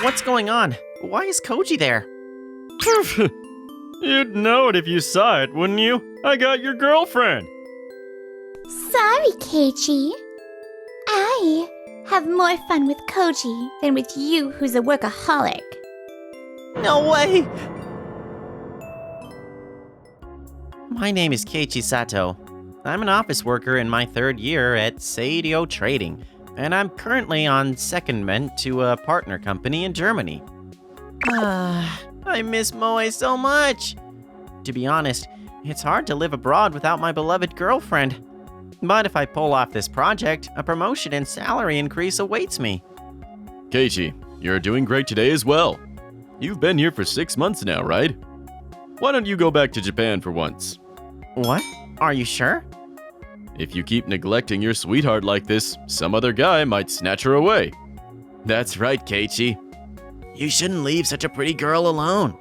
What's going on? Why is Koji there? You'd know it if you saw it, wouldn't you? I got your girlfriend. Sorry, Keiichi. I have more fun with Koji than with you, who's a workaholic. No way! My name is Keiichi Sato. I'm an office worker in my 3rd year at Seidio Trading, and I'm currently on secondment to a partner company in Germany. I miss Moe so much. To be honest, it's hard to live abroad without my beloved girlfriend. But if I pull off this project, a promotion and salary increase awaits me. Keiichi, you're doing great today as well. You've been here for 6 months now, right? Why don't you go back to Japan for once? What? Are you sure? If you keep neglecting your sweetheart like this, some other guy might snatch her away. That's right, Keiichi. You shouldn't leave such a pretty girl alone.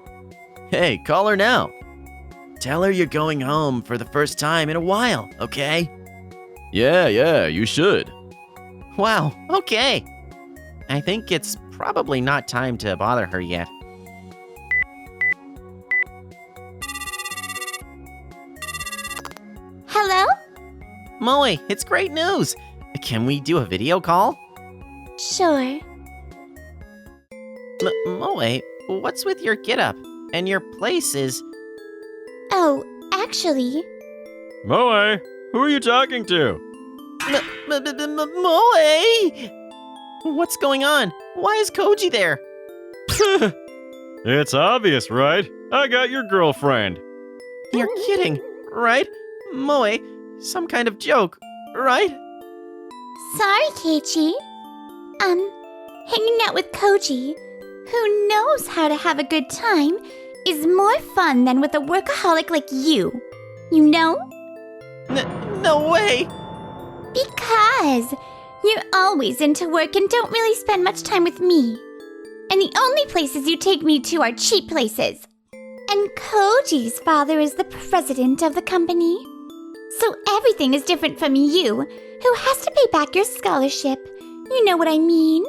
Hey, call her now. Tell her you're going home for the first time in a while, okay? Yeah, you should. Wow, okay. I think it's probably not time to bother her yet. Hello? Moe, it's great news. Can we do a video call? Sure. Moe, what's with your getup? And your place is... Oh, actually, Moe, who are you talking to? Moe! What's going on? Why is Koji there? It's obvious, right? I got your girlfriend. You're kidding, right? Moe, some kind of joke, right? sorry, Keiichi. Hanging out with Koji, who knows how to have a good time, is more fun than with a workaholic like you. You know? No way! Because you're always into work and don't really spend much time with me. And the only places you take me to are cheap places. And Koji's father is the president of the company. So everything is different from you, who has to pay back your scholarship. You know what I mean?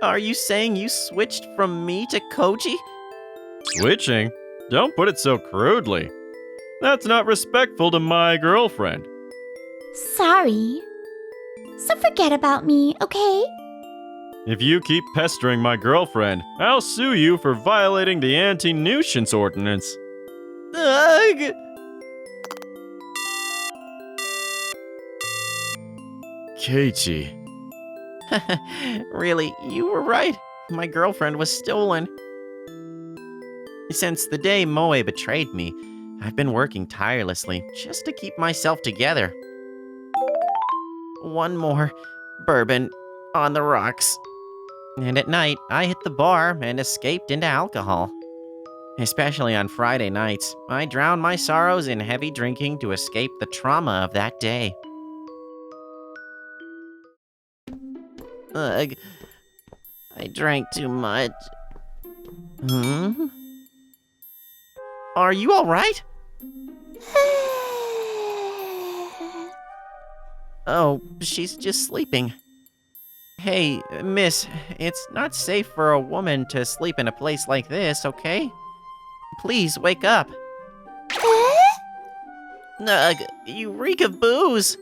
Are you saying you switched from me to Koji? Switching? Don't put it so crudely. That's not respectful to my girlfriend. Sorry. So forget about me, okay? If you keep pestering my girlfriend, I'll sue you for violating the anti-nuisance ordinance. Ugh! Keiichi. Really, you were right. My girlfriend was stolen. Since the day Moe betrayed me, I've been working tirelessly just to keep myself together. One more bourbon on the rocks. And at night, I hit the bar and escaped into alcohol. Especially on Friday nights, I drown my sorrows in heavy drinking to escape the trauma of that day. Ugh. I drank too much. Are you alright? Oh, she's just sleeping. Hey, miss, it's not safe for a woman to sleep in a place like this, okay? Please, wake up. Ugh, you reek of booze.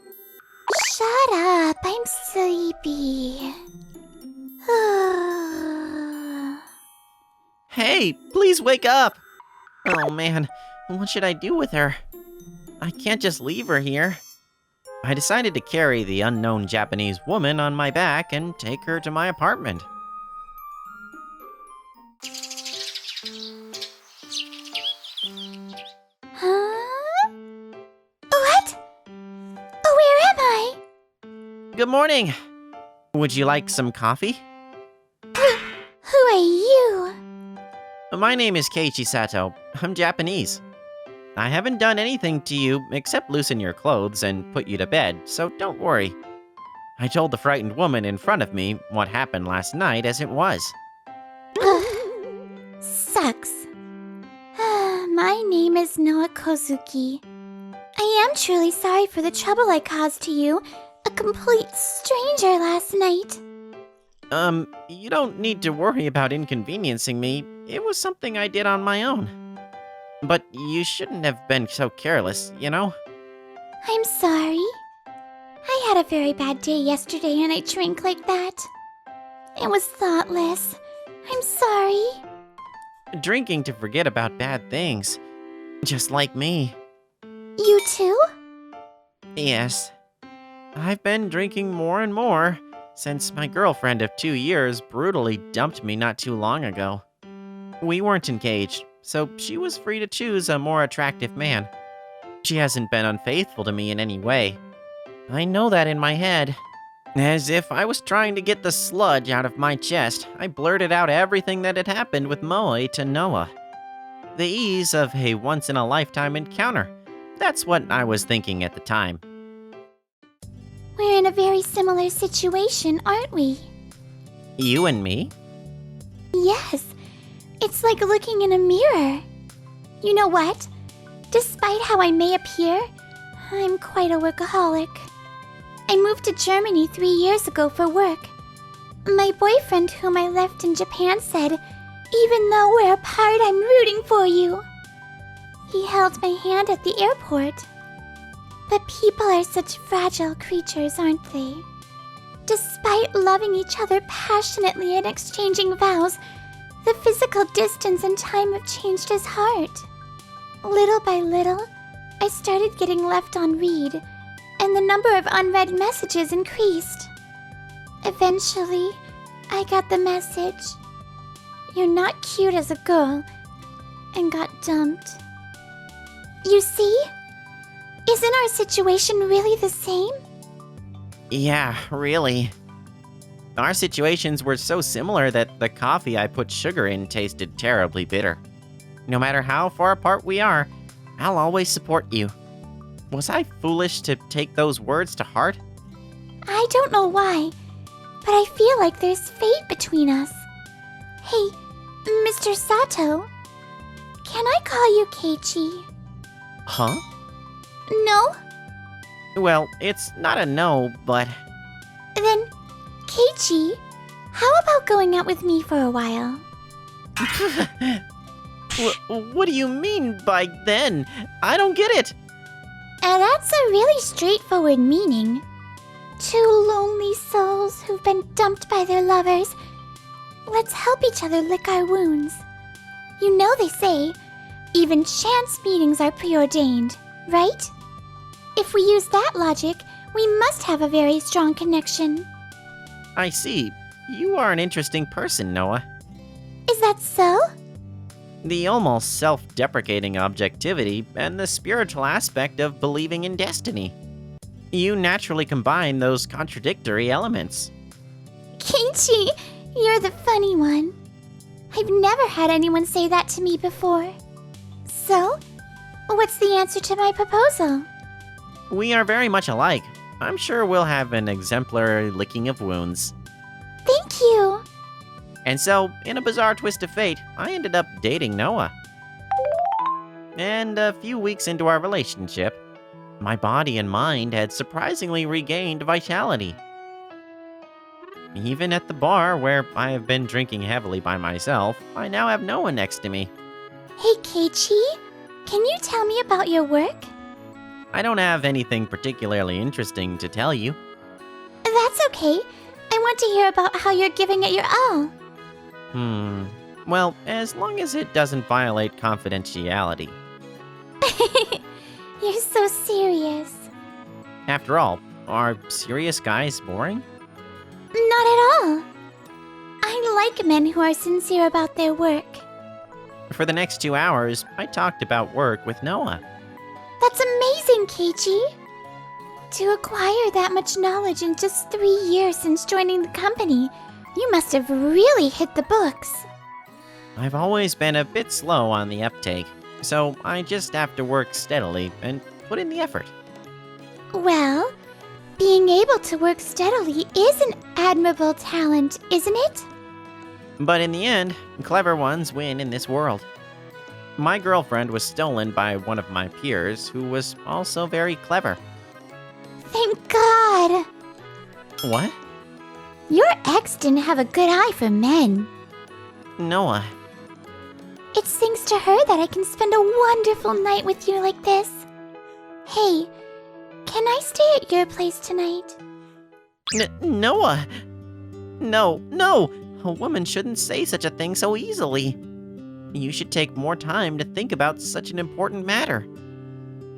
Shut up, I'm sleepy. Hey, please wake up. Oh man, what should I do with her? I can't just leave her here. I decided to carry the unknown Japanese woman on my back and take her to my apartment. Huh? What? Where am I? Good morning. Would you like some coffee? Who are you? My name is Keiichi Sato. I'm Japanese. I haven't done anything to you except loosen your clothes and put you to bed, so don't worry. I told the frightened woman in front of me what happened last night as it was. Sucks. My name is Noa Kozuki. I am truly sorry for the trouble I caused to you, a complete stranger last night. You don't need to worry about inconveniencing me. It was something I did on my own. But you shouldn't have been so careless, you know? I'm sorry. I had a very bad day yesterday and I drank like that. It was thoughtless. I'm sorry. Drinking to forget about bad things. Just like me. You too? Yes. I've been drinking more and more since my girlfriend of 2 years brutally dumped me not too long ago. We weren't engaged, so she was free to choose a more attractive man. She hasn't been unfaithful to me in any way. I know that in my head. As if I was trying to get the sludge out of my chest, I blurted out everything that had happened with Moe to Noah. The ease of a once-in-a-lifetime encounter. That's what I was thinking at the time. We're in a very similar situation, aren't we? You and me? Yes. It's like looking in a mirror. You know what? Despite how I may appear, I'm quite a workaholic. I moved to Germany 3 years ago for work. My boyfriend, whom I left in Japan, said, "Even though we're apart, I'm rooting for you." He held my hand at the airport. But people are such fragile creatures, aren't they? Despite loving each other passionately and exchanging vows, the physical distance and time have changed his heart. Little by little, I started getting left on read, and the number of unread messages increased. Eventually, I got the message, "You're not cute as a girl," and got dumped. You see? Isn't our situation really the same? Yeah, really. Our situations were so similar that the coffee I put sugar in tasted terribly bitter. No matter how far apart we are, I'll always support you. Was I foolish to take those words to heart? I don't know why, but I feel like there's fate between us. Hey, Mr. Sato, can I call you Keiichi? Huh? No? Well, it's not a no, but... Then, Keiichi, how about going out with me for a while? What do you mean by then? I don't get it. That's a really straightforward meaning. Two lonely souls who've been dumped by their lovers. Let's help each other lick our wounds. You know they say, even chance meetings are preordained, right? If we use that logic, we must have a very strong connection. I see. You are an interesting person, Noah. Is that so? The almost self-deprecating objectivity and the spiritual aspect of believing in destiny. You naturally combine those contradictory elements. Keiichi, you're the funny one. I've never had anyone say that to me before. So, what's the answer to my proposal? We are very much alike. I'm sure we'll have an exemplary licking of wounds. Thank you. And so, in a bizarre twist of fate, I ended up dating Noah. And a few weeks into our relationship, my body and mind had surprisingly regained vitality. Even at the bar, where I have been drinking heavily by myself, I now have no one next to me. Hey, Keiichi, can you tell me about your work? I don't have anything particularly interesting to tell you. That's okay. I want to hear about how you're giving it your all. Well, as long as it doesn't violate confidentiality. You're so serious. After all, are serious guys boring? Not at all. I like men who are sincere about their work. For the next 2 hours, I talked about work with Noah. That's amazing, Keiichi. To acquire that much knowledge in just 3 years since joining the company, you must have really hit the books. I've always been a bit slow on the uptake, so I just have to work steadily and put in the effort. Well, being able to work steadily is an admirable talent, isn't it? But in the end, clever ones win in this world. My girlfriend was stolen by one of my peers who was also very clever. Thank God! What? Your ex didn't have a good eye for men. Noah, It's thanks to her that I can spend a wonderful night with you like this. Hey, can I stay at your place tonight? Noah! No! A woman shouldn't say such a thing so easily. You should take more time to think about such an important matter.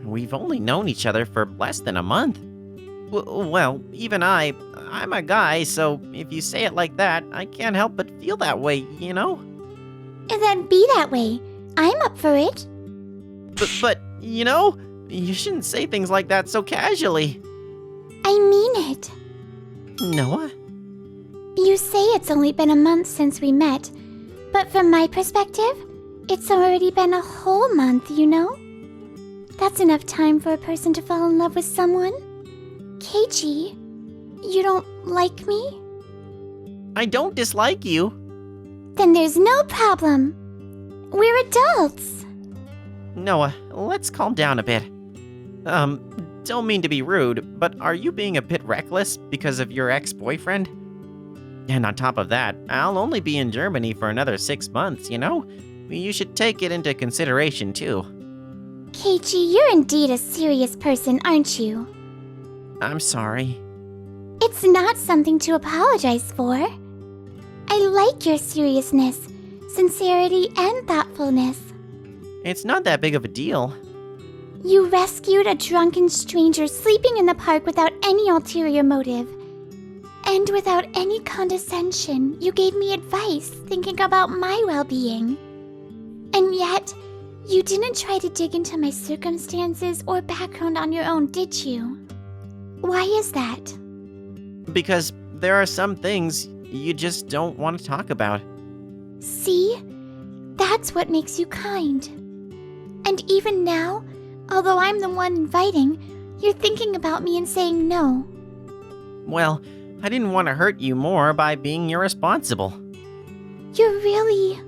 We've only known each other for less than a month. Well, even I'm a guy, so if you say it like that, I can't help but feel that way, you know? And then be that way. I'm up for it. But you know, you shouldn't say things like that so casually. I mean it. Noah? You say it's only been a month since we met, but from my perspective, it's already been a whole month, you know? That's enough time for a person to fall in love with someone. Keiichi, you don't like me? I don't dislike you. Then there's no problem. We're adults. Noah, let's calm down a bit. Don't mean to be rude, but are you being a bit reckless because of your ex-boyfriend? And on top of that, I'll only be in Germany for another 6 months, you know? You should take it into consideration, too. Keiichi, you're indeed a serious person, aren't you? I'm sorry. It's not something to apologize for. I like your seriousness, sincerity, and thoughtfulness. It's not that big of a deal. You rescued a drunken stranger sleeping in the park without any ulterior motive. And without any condescension, you gave me advice thinking about my well-being. And yet, you didn't try to dig into my circumstances or background on your own, did you? Why is that? Because there are some things you just don't want to talk about. See? That's what makes you kind. And even now, although I'm the one inviting, you're thinking about me and saying no. Well, I didn't want to hurt you more by being irresponsible. You're really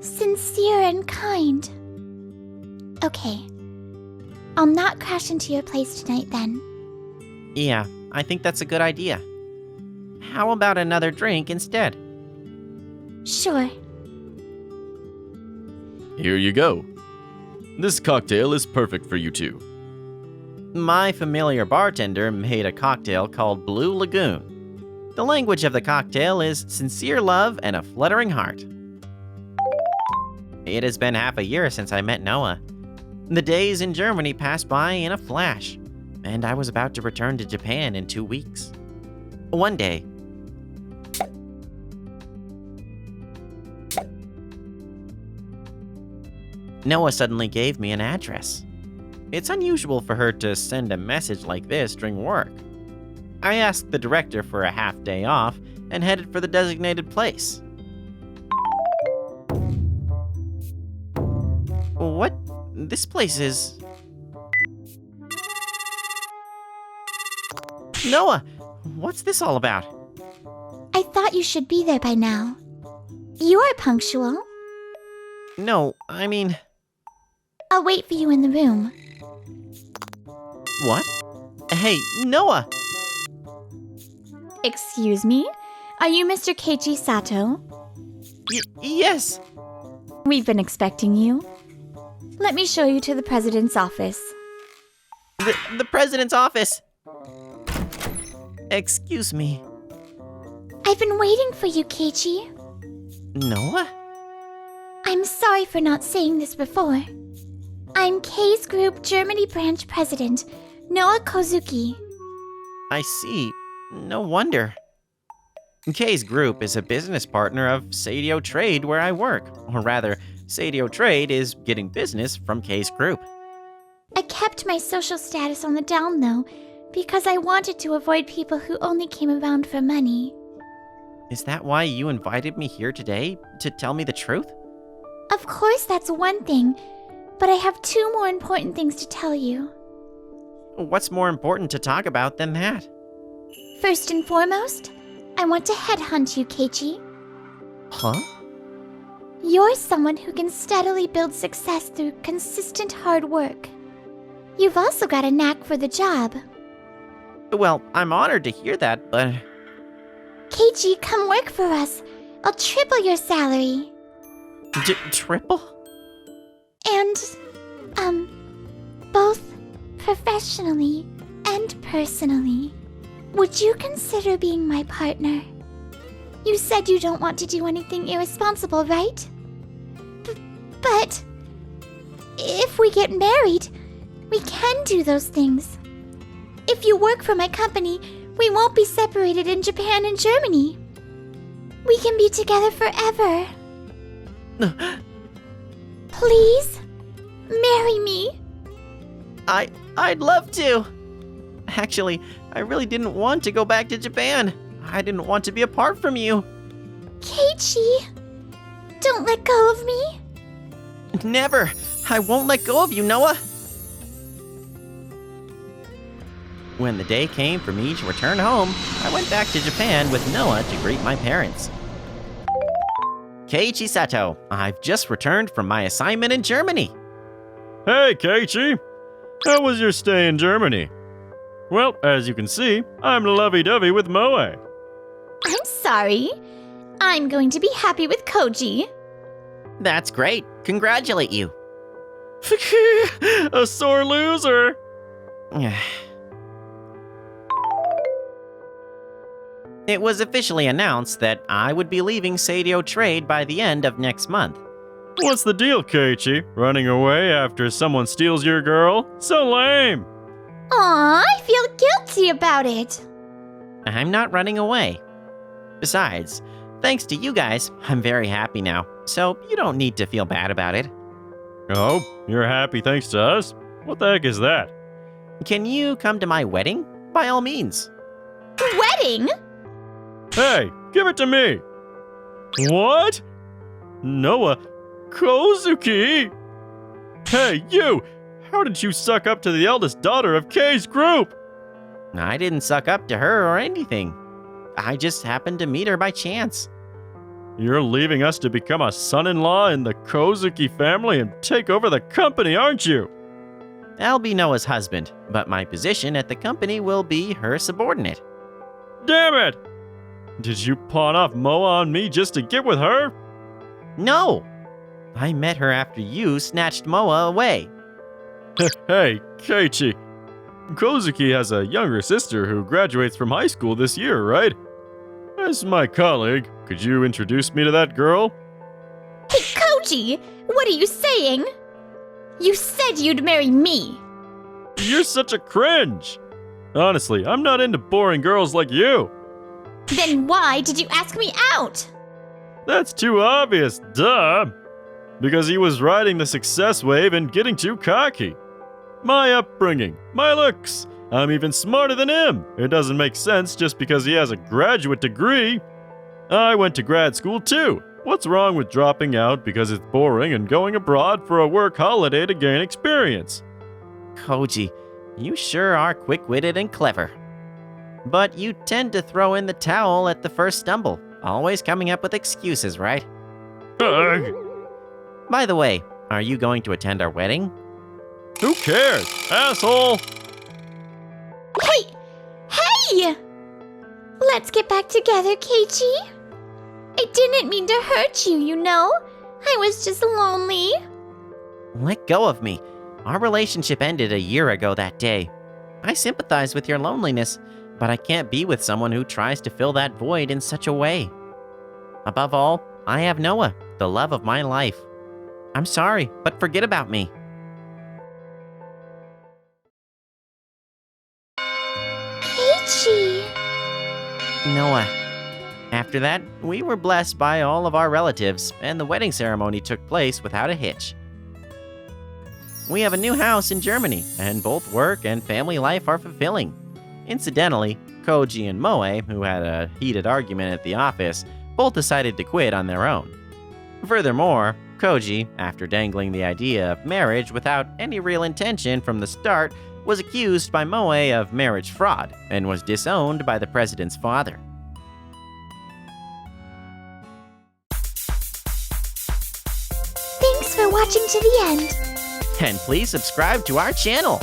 sincere and kind. Okay. I'll not crash into your place tonight then. Yeah, I think that's a good idea. How about another drink instead? Sure. Here you go. This cocktail is perfect for you two. My familiar bartender made a cocktail called Blue Lagoon. The language of the cocktail is sincere love and a fluttering heart. It has been half a year since I met Noah. The days in Germany passed by in a flash, and I was about to return to Japan in 2 weeks. One day, Noah suddenly gave me an address. It's unusual for her to send a message like this during work. I asked the director for a half day off and headed for the designated place. What? This place is... Noah, what's this all about? I thought you should be there by now. You are punctual. No, I mean... I'll wait for you in the room. What? Hey, Noah! Excuse me? Are you Mr. Keiichi Sato? Yes! We've been expecting you. Let me show you to the president's office. The president's office! Excuse me. I've been waiting for you, Keiichi. Noah? I'm sorry for not saying this before. I'm K's Group Germany Branch President, Noah Kozuki. I see. No wonder. K's Group is a business partner of Sadio Trade where I work. Or rather, Sadio Trade is getting business from K's Group. I kept my social status on the down low because I wanted to avoid people who only came around for money. Is that why you invited me here today? To tell me the truth? Of course that's one thing, but I have 2 more important things to tell you. What's more important to talk about than that? First and foremost, I want to headhunt you, Keiichi. Huh? You're someone who can steadily build success through consistent hard work. You've also got a knack for the job. Well, I'm honored to hear that, but... Keiichi, come work for us. I'll triple your salary. Triple? And, both professionally and personally. Would you consider being my partner? You said you don't want to do anything irresponsible, right? But if we get married, we can do those things. If you work for my company, we won't be separated in Japan and Germany. We can be together forever. Please, marry me. I'd love to. Actually, I really didn't want to go back to Japan. I didn't want to be apart from you. Keiichi, don't let go of me. Never. I won't let go of you, Noah. When the day came for me to return home, I went back to Japan with Noah to greet my parents. Keiichi Sato, I've just returned from my assignment in Germany. Hey, Keiichi! How was your stay in Germany? Well, as you can see, I'm lovey-dovey with Moe. I'm sorry. I'm going to be happy with Koji. That's great. Congratulate you. A sore loser! It was officially announced that I would be leaving Seidio Trade by the end of next month. What's the deal, Keiichi? Running away after someone steals your girl? So lame! Aw, I feel guilty about it. I'm not running away. Besides, thanks to you guys, I'm very happy now, so you don't need to feel bad about it. Oh, you're happy thanks to us? What the heck is that? Can you come to my wedding? By all means. Wedding? Hey, give it to me! What? Noah, Kozuki? Hey, you! How did you suck up to the eldest daughter of Kei's group? I didn't suck up to her or anything. I just happened to meet her by chance. You're leaving us to become a son-in-law in the Kozuki family and take over the company, aren't you? I'll be Noah's husband, but my position at the company will be her subordinate. Damn it! Did you pawn off Moa on me just to get with her? No! I met her after you snatched Moa away. Hey, Keiichi. Kozuki has a younger sister who graduates from high school this year, right? As my colleague, could you introduce me to that girl? Hey, Koji, what are you saying? You said you'd marry me. You're such a cringe! Honestly, I'm not into boring girls like you. Then why did you ask me out? That's too obvious, duh! Because he was riding the success wave and getting too cocky. My upbringing, my looks, I'm even smarter than him. It doesn't make sense just because he has a graduate degree. I went to grad school too. What's wrong with dropping out because it's boring and going abroad for a work holiday to gain experience? Koji, you sure are quick-witted and clever. But you tend to throw in the towel at the first stumble, always coming up with excuses, right? Ugh. By the way, are you going to attend our wedding? Who cares, asshole? Hey! Let's get back together, Keiichi. I didn't mean to hurt you, you know? I was just lonely. Let go of me. Our relationship ended a year ago that day. I sympathize with your loneliness, but I can't be with someone who tries to fill that void in such a way. Above all, I have Noah, the love of my life. I'm sorry, but forget about me. Keiichi. Noah. After that, we were blessed by all of our relatives, and the wedding ceremony took place without a hitch. We have a new house in Germany, and both work and family life are fulfilling. Incidentally, Koji and Moe, who had a heated argument at the office, both decided to quit on their own. Furthermore, Koji, after dangling the idea of marriage without any real intention from the start, was accused by Moe of marriage fraud and was disowned by the president's father. Thanks for watching to the end. And please subscribe to our channel.